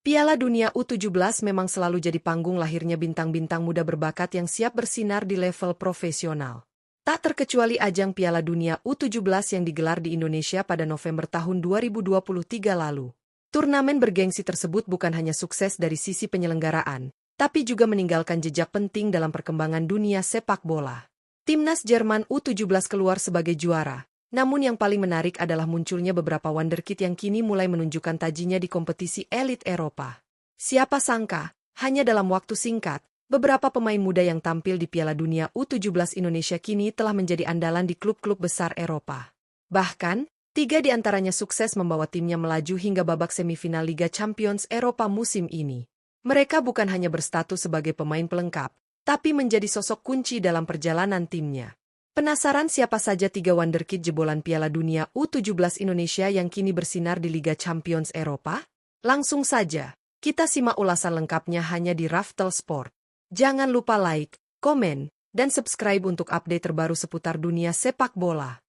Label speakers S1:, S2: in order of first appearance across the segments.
S1: Piala Dunia U17 memang selalu jadi panggung lahirnya bintang-bintang muda berbakat yang siap bersinar di level profesional. Tak terkecuali ajang Piala Dunia U17 yang digelar di Indonesia pada November tahun 2023 lalu. Turnamen bergengsi tersebut bukan hanya sukses dari sisi penyelenggaraan, tapi juga meninggalkan jejak penting dalam perkembangan dunia sepak bola. Timnas Jerman U17 keluar sebagai juara. Namun yang paling menarik adalah munculnya beberapa wonderkid yang kini mulai menunjukkan tajinya di kompetisi elit Eropa. Siapa sangka, hanya dalam waktu singkat, beberapa pemain muda yang tampil di Piala Dunia U17 Indonesia kini telah menjadi andalan di klub-klub besar Eropa. Bahkan, 3 di antaranya sukses membawa timnya melaju hingga babak semifinal Liga Champions Eropa musim ini. Mereka bukan hanya berstatus sebagai pemain pelengkap, tapi menjadi sosok kunci dalam perjalanan timnya. Penasaran siapa saja 3 wonderkid jebolan Piala Dunia U17 Indonesia yang kini bersinar di Liga Champions Eropa? Langsung saja, kita simak ulasan lengkapnya hanya di Raftel Sport. Jangan lupa like, komen, dan subscribe untuk update terbaru seputar dunia sepak bola.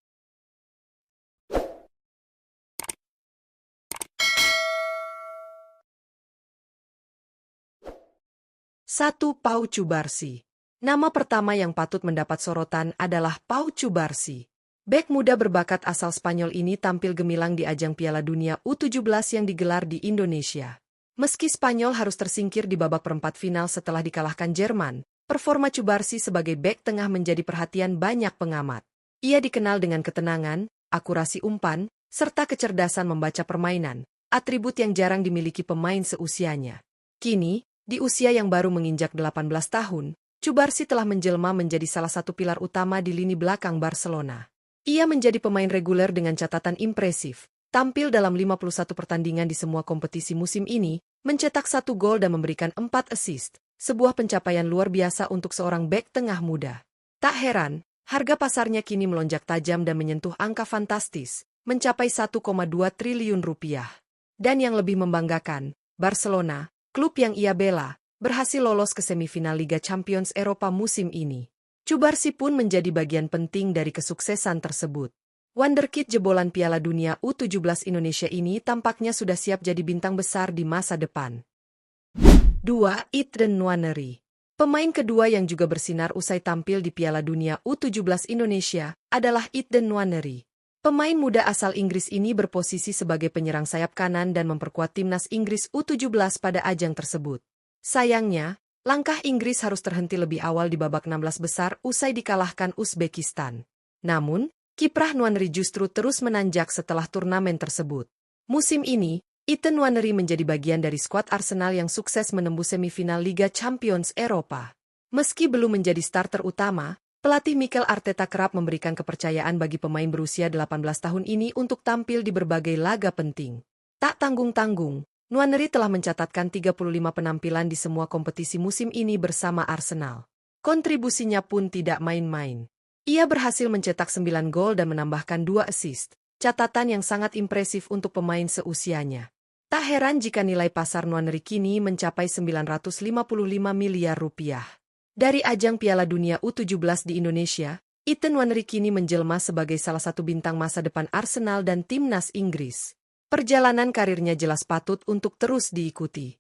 S1: 1. Pau Cubarsy. Nama pertama yang patut mendapat sorotan adalah Pau Cubarsy. Bek muda berbakat asal Spanyol ini tampil gemilang di ajang Piala Dunia U17 yang digelar di Indonesia. Meski Spanyol harus tersingkir di babak perempat final setelah dikalahkan Jerman, performa Cubarsy sebagai bek tengah menjadi perhatian banyak pengamat. Ia dikenal dengan ketenangan, akurasi umpan, serta kecerdasan membaca permainan, atribut yang jarang dimiliki pemain seusianya. Kini, di usia yang baru menginjak 18 tahun, Cubarsy telah menjelma menjadi salah satu pilar utama di lini belakang Barcelona. Ia menjadi pemain reguler dengan catatan impresif, tampil dalam 51 pertandingan di semua kompetisi musim ini, mencetak 1 gol dan memberikan 4 assist, sebuah pencapaian luar biasa untuk seorang bek tengah muda. Tak heran, harga pasarnya kini melonjak tajam dan menyentuh angka fantastis, mencapai 1,2 triliun rupiah. Dan yang lebih membanggakan, Barcelona, klub yang ia bela, berhasil lolos ke semifinal Liga Champions Eropa musim ini. Cubarsy pun menjadi bagian penting dari kesuksesan tersebut. Wonderkid jebolan Piala Dunia U17 Indonesia ini tampaknya sudah siap jadi bintang besar di masa depan. 2. Ethan Nwaneri. Pemain kedua yang juga bersinar usai tampil di Piala Dunia U17 Indonesia adalah Ethan Nwaneri. Pemain muda asal Inggris ini berposisi sebagai penyerang sayap kanan dan memperkuat timnas Inggris U17 pada ajang tersebut. Sayangnya, langkah Inggris harus terhenti lebih awal di babak 16 besar usai dikalahkan Uzbekistan. Namun, kiprah Nwaneri justru terus menanjak setelah turnamen tersebut. Musim ini, Ethan Nwaneri menjadi bagian dari skuad Arsenal yang sukses menembus semifinal Liga Champions Eropa. Meski belum menjadi starter utama, pelatih Mikel Arteta kerap memberikan kepercayaan bagi pemain berusia 18 tahun ini untuk tampil di berbagai laga penting. Tak tanggung-tanggung, Nwaneri telah mencatatkan 35 penampilan di semua kompetisi musim ini bersama Arsenal. Kontribusinya pun tidak main-main. Ia berhasil mencetak 9 gol dan menambahkan 2 assist, catatan yang sangat impresif untuk pemain seusianya. Tak heran jika nilai pasar Nwaneri kini mencapai 955 miliar rupiah. Dari ajang Piala Dunia U17 di Indonesia, Ethan Nwaneri kini menjelma sebagai salah satu bintang masa depan Arsenal dan timnas Inggris. Perjalanan karirnya jelas patut untuk terus diikuti.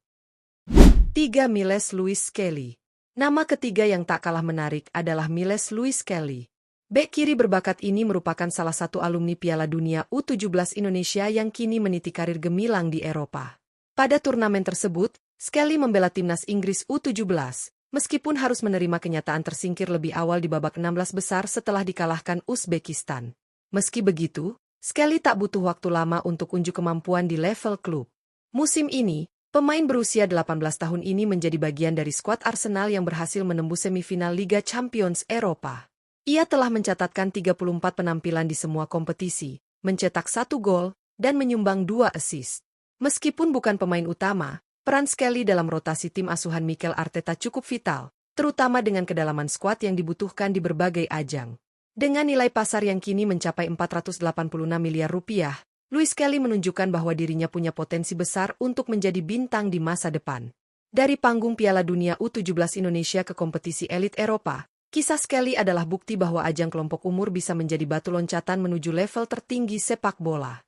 S1: 3. Miles Lewis Kelly. Nama ketiga yang tak kalah menarik adalah Miles Lewis Kelly. Bek kiri berbakat ini merupakan salah satu alumni Piala Dunia U17 Indonesia yang kini meniti karir gemilang di Eropa. Pada turnamen tersebut, Kelly membela timnas Inggris U17, meskipun harus menerima kenyataan tersingkir lebih awal di babak 16 besar setelah dikalahkan Uzbekistan. Meski begitu, Kelly tak butuh waktu lama untuk unjuk kemampuan di level klub. Musim ini, pemain berusia 18 tahun ini menjadi bagian dari skuad Arsenal yang berhasil menembus semifinal Liga Champions Eropa. Ia telah mencatatkan 34 penampilan di semua kompetisi, mencetak 1 gol, dan menyumbang 2 assist. Meskipun bukan pemain utama, peran Kelly dalam rotasi tim asuhan Mikel Arteta cukup vital, terutama dengan kedalaman skuad yang dibutuhkan di berbagai ajang. Dengan nilai pasar yang kini mencapai 486 miliar rupiah, Lewis Kelly menunjukkan bahwa dirinya punya potensi besar untuk menjadi bintang di masa depan. Dari panggung Piala Dunia U17 Indonesia ke kompetisi elit Eropa, kisah Kelly adalah bukti bahwa ajang kelompok umur bisa menjadi batu loncatan menuju level tertinggi sepak bola.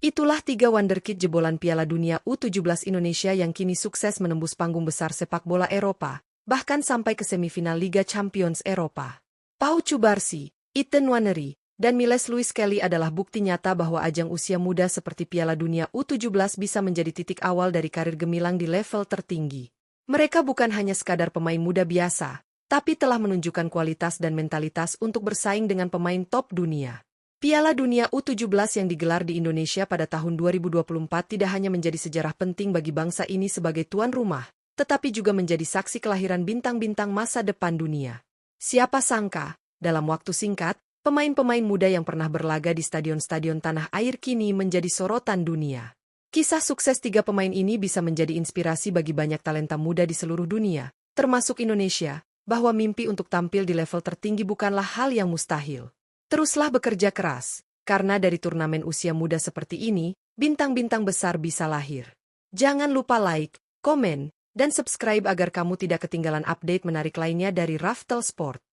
S1: Itulah tiga wonderkid jebolan Piala Dunia U17 Indonesia yang kini sukses menembus panggung besar sepak bola Eropa, bahkan sampai ke semifinal Liga Champions Eropa. Pau Cubarsí, Ethan Nwaneri, dan Miles Lewis Kelly adalah bukti nyata bahwa ajang usia muda seperti Piala Dunia U17 bisa menjadi titik awal dari karir gemilang di level tertinggi. Mereka bukan hanya sekadar pemain muda biasa, tapi telah menunjukkan kualitas dan mentalitas untuk bersaing dengan pemain top dunia. Piala Dunia U17 yang digelar di Indonesia pada tahun 2024 tidak hanya menjadi sejarah penting bagi bangsa ini sebagai tuan rumah, tetapi juga menjadi saksi kelahiran bintang-bintang masa depan dunia. Siapa sangka, dalam waktu singkat, pemain-pemain muda yang pernah berlaga di stadion-stadion tanah air kini menjadi sorotan dunia. Kisah sukses tiga pemain ini bisa menjadi inspirasi bagi banyak talenta muda di seluruh dunia, termasuk Indonesia, bahwa mimpi untuk tampil di level tertinggi bukanlah hal yang mustahil. Teruslah bekerja keras, karena dari turnamen usia muda seperti ini, bintang-bintang besar bisa lahir. Jangan lupa like, komen, dan subscribe agar kamu tidak ketinggalan update menarik lainnya dari Raftel Sport.